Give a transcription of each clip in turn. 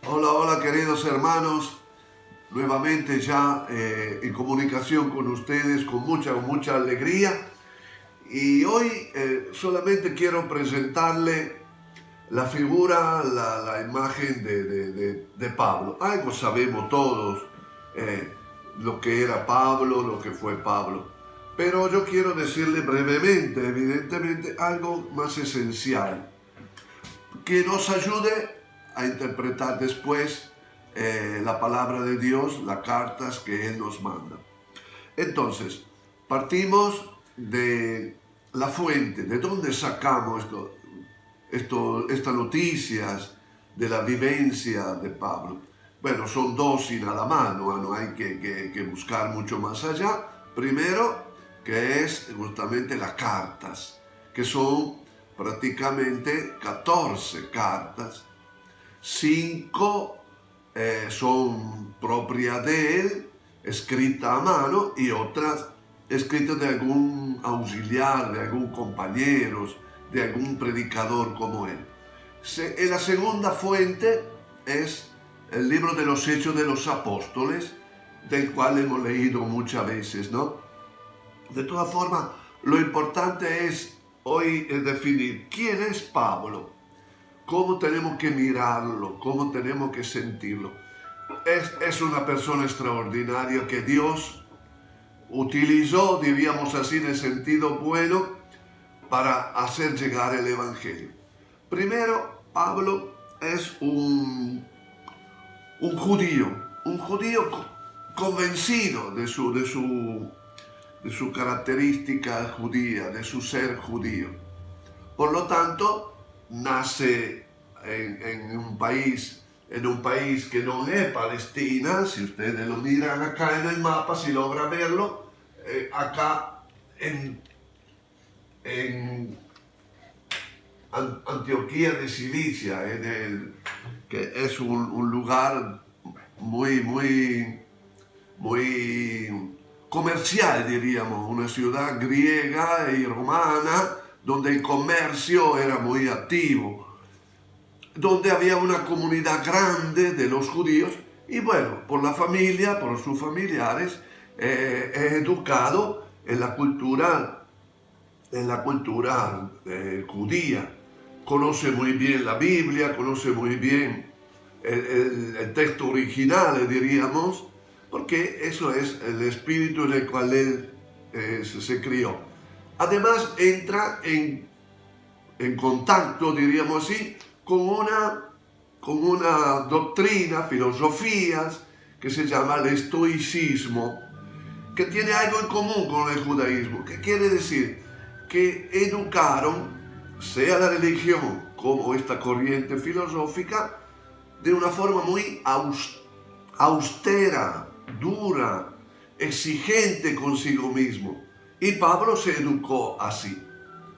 Hola, hola queridos hermanos, nuevamente ya en comunicación con ustedes con mucha alegría y hoy solamente quiero presentarle la figura, la imagen de Pablo. Algo sabemos todos, eh, lo que era Pablo, lo que fue Pablo, pero yo quiero decirle brevemente, evidentemente, algo más esencial que nos ayude a interpretar después la palabra de Dios, las cartas que Él nos manda. Entonces, partimos de la fuente, de dónde sacamos estas noticias de la vivencia de Pablo. Bueno, son dos y nada más, no hay que buscar mucho más allá. Primero, que es justamente las cartas, que son prácticamente 14 cartas. 5 son propias de él, escritas a mano, y otras escritas de algún auxiliar, de algún compañero, de algún predicador como él. La segunda fuente es el libro de los Hechos de los Apóstoles, del cual hemos leído muchas veces, ¿no? De todas formas, lo importante es hoy definir quién es Pablo, cómo tenemos que mirarlo, cómo tenemos que sentirlo. Es una persona extraordinaria que Dios utilizó, diríamos así, en el sentido bueno, para hacer llegar el Evangelio. Primero, Pablo es un judío convencido de su característica judía, de su ser judío. Por lo tanto, nace en un país que no es Palestina. Si ustedes lo miran acá en el mapa, si logran verlo, acá en Antioquía de Cilicia, que es un lugar muy comercial, diríamos, una ciudad griega y romana, donde el comercio era muy activo, donde había una comunidad grande de los judíos, y bueno, por la familia, por sus familiares, es educado en la cultura judía. Conoce muy bien la Biblia, conoce muy bien el texto original, diríamos, porque eso es el espíritu en el cual él se crió. Además, entra en contacto, diríamos así, con una doctrina, filosofías, que se llama el estoicismo, que tiene algo en común con el judaísmo. ¿Qué quiere decir? Que educaron, sea la religión como esta corriente filosófica, de una forma muy austera, dura, exigente consigo mismo. Y Pablo se educó así.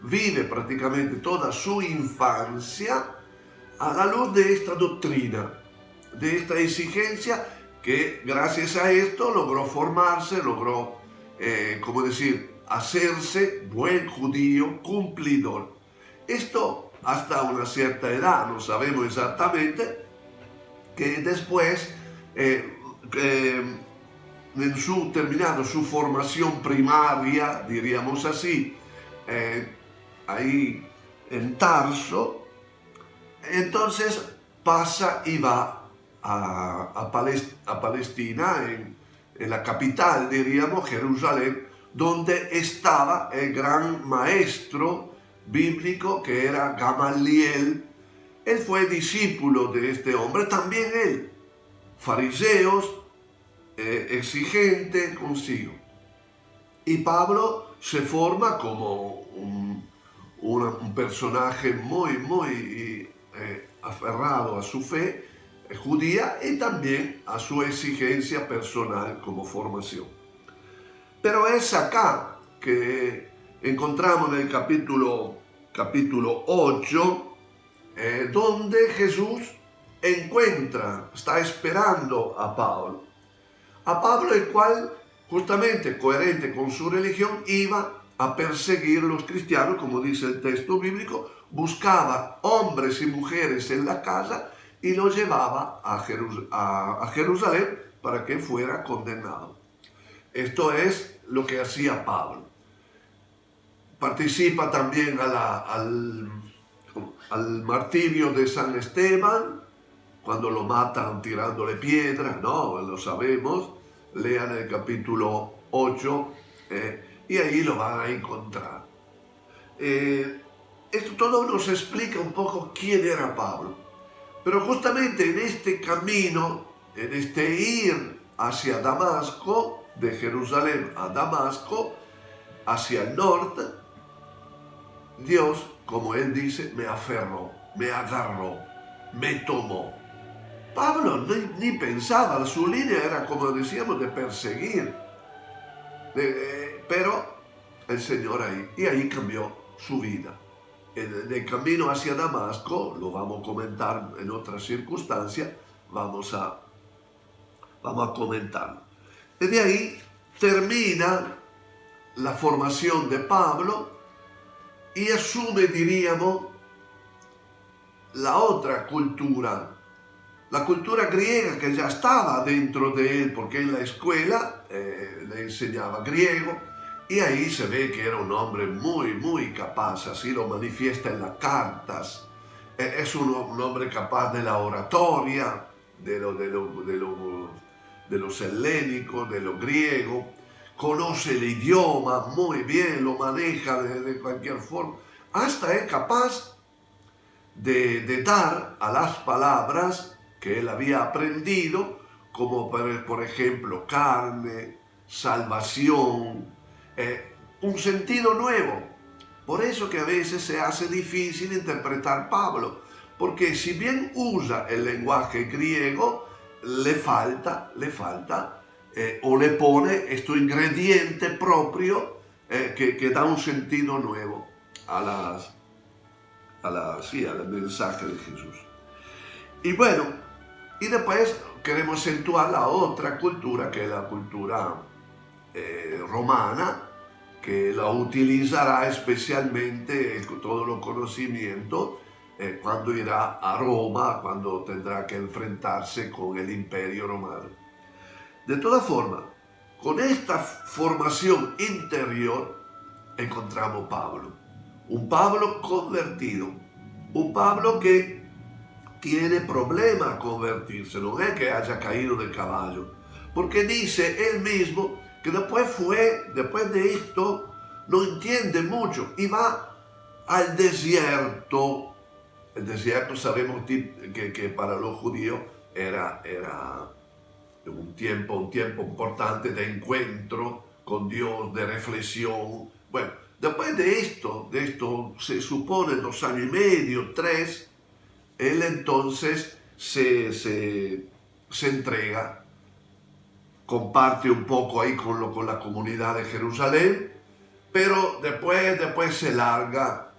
Vive prácticamente toda su infancia a la luz de esta doctrina, de esta exigencia, que gracias a esto logró formarse, logró, hacerse buen judío cumplidor. Esto hasta una cierta edad, no sabemos exactamente, que después, terminando su formación primaria, diríamos así, ahí en Tarso, entonces pasa y va a Palestina, en la capital, diríamos, Jerusalén, donde estaba el gran maestro bíblico que era Gamaliel. Él fue discípulo de este hombre, también él, fariseos, exigente consigo. Y Pablo se forma como un personaje muy aferrado a su fe judía y también a su exigencia personal como formación. Pero es acá que encontramos en el capítulo 8, donde Jesús está esperando a Pablo. A Pablo, el cual, justamente coherente con su religión, iba a perseguir los cristianos, como dice el texto bíblico, buscaba hombres y mujeres en la casa y lo llevaba a Jerusalén para que fuera condenado. Esto es lo que hacía Pablo. Participa también al martirio de San Esteban, cuando lo matan tirándole piedras, ¿no? Lo sabemos. Lean el capítulo 8 y ahí lo van a encontrar. Esto todo nos explica un poco quién era Pablo. Pero justamente en este camino, en este ir hacia Damasco, de Jerusalén a Damasco, hacia el norte, Dios, como él dice, me aferró, me agarró, me tomó. Pablo ni pensaba, su línea era, como decíamos, de perseguir. Pero el Señor ahí, y ahí cambió su vida. En el camino hacia Damasco, lo vamos a comentar en otras circunstancias, vamos a comentarlo. Desde ahí termina la formación de Pablo y asume, diríamos, la otra cultura, la cultura griega que ya estaba dentro de él, porque en la escuela le enseñaba griego, y ahí se ve que era un hombre muy, muy capaz, así lo manifiesta en las cartas. Es un hombre capaz de la oratoria, de los helénicos, de lo griego, conoce el idioma muy bien, lo maneja de cualquier forma, hasta es capaz de dar a las palabras que él había aprendido, como por ejemplo carne, salvación, un sentido nuevo. Por eso que a veces se hace difícil interpretar Pablo, porque si bien usa el lenguaje griego, le falta o le pone este ingrediente propio que da un sentido nuevo al mensaje de Jesús. Y bueno, y después queremos acentuar la otra cultura, que es la cultura romana, que la utilizará especialmente con todo los conocimientos cuando irá a Roma, cuando tendrá que enfrentarse con el Imperio Romano. De todas formas, con esta formación interior encontramos Pablo, un Pablo convertido, un Pablo que tiene problema a convertirse, no es que haya caído del caballo, porque dice él mismo que después de esto, no entiende mucho y va al desierto. El desierto sabemos que para los judíos era un tiempo importante de encuentro con Dios, de reflexión. Bueno, después de esto se supone 2 años y medio, 3, él entonces se entrega, comparte un poco ahí con la comunidad de Jerusalén, pero después se larga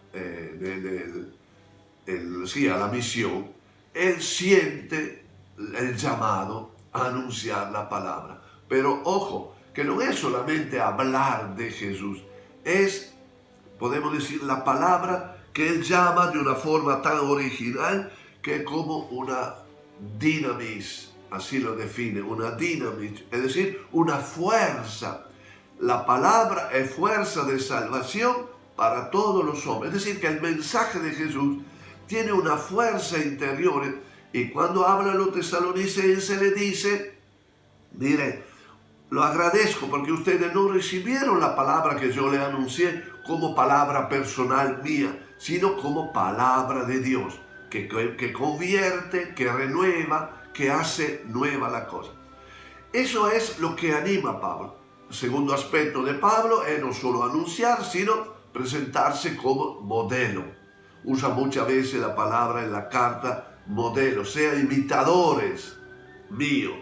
a la misión. Él siente el llamado a anunciar la palabra. Pero ojo, que no es solamente hablar de Jesús, es, podemos decir, la palabra que él llama de una forma tan original que es como una dinamis, así lo define, una dinamis, es decir, una fuerza. La palabra es fuerza de salvación para todos los hombres. Es decir, que el mensaje de Jesús tiene una fuerza interior. Y cuando habla a los tesalonicenses le dice, mire, lo agradezco porque ustedes no recibieron la palabra que yo le anuncié como palabra personal mía, sino como palabra de Dios, que convierte, que renueva, que hace nueva la cosa. Eso es lo que anima a Pablo. El segundo aspecto de Pablo es no solo anunciar, sino presentarse como modelo. Usa muchas veces la palabra en la carta modelo, sean imitadores míos,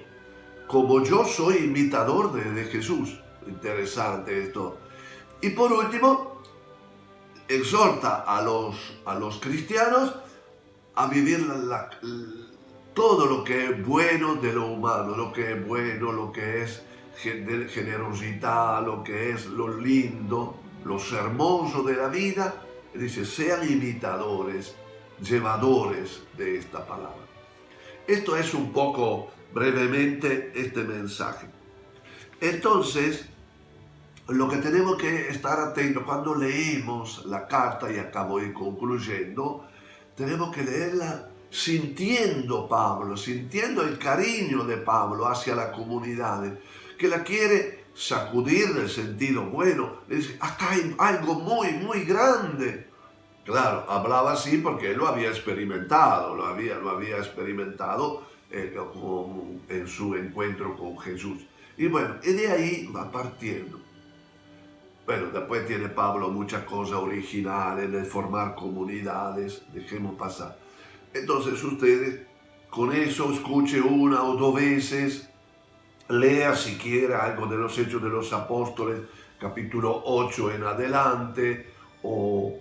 como yo soy imitador de Jesús. Interesante esto. Y por último, exhorta a los cristianos a vivir todo lo que es bueno de lo humano, lo que es bueno, lo que es generosidad, lo que es lo lindo, lo hermoso de la vida. Dice, sean imitadores, llevadores de esta palabra. Esto es un poco brevemente este mensaje. Entonces, lo que tenemos que estar atentos cuando leemos la carta, y acá voy concluyendo, tenemos que leerla sintiendo Pablo, sintiendo el cariño de Pablo hacia la comunidad, que la quiere sacudir en el sentido bueno. Dice, acá hay algo muy, muy grande. Claro, hablaba así porque él lo había experimentado, lo había experimentado en su encuentro con Jesús. Y bueno, y de ahí va partiendo. Bueno, después tiene Pablo muchas cosas originales de formar comunidades, dejemos pasar. Entonces ustedes con eso escuche una o dos veces, lea siquiera algo de los Hechos de los Apóstoles, capítulo 8 en adelante, o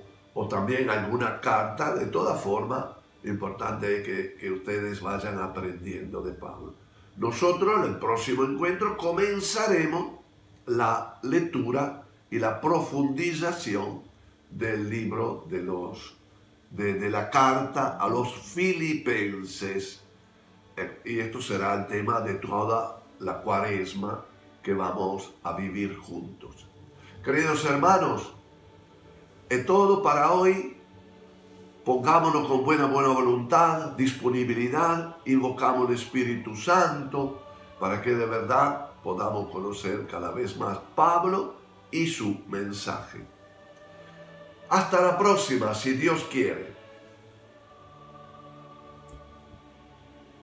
también alguna carta. De toda forma, lo importante es que ustedes vayan aprendiendo de Pablo. Nosotros en el próximo encuentro comenzaremos la lectura y la profundización del libro de la carta a los filipenses. Y esto será el tema de toda la cuaresma que vamos a vivir juntos. Queridos hermanos, es todo para hoy. Pongámonos con buena voluntad, disponibilidad, invocamos el Espíritu Santo para que de verdad podamos conocer cada vez más Pablo y su mensaje. Hasta la próxima, si Dios quiere.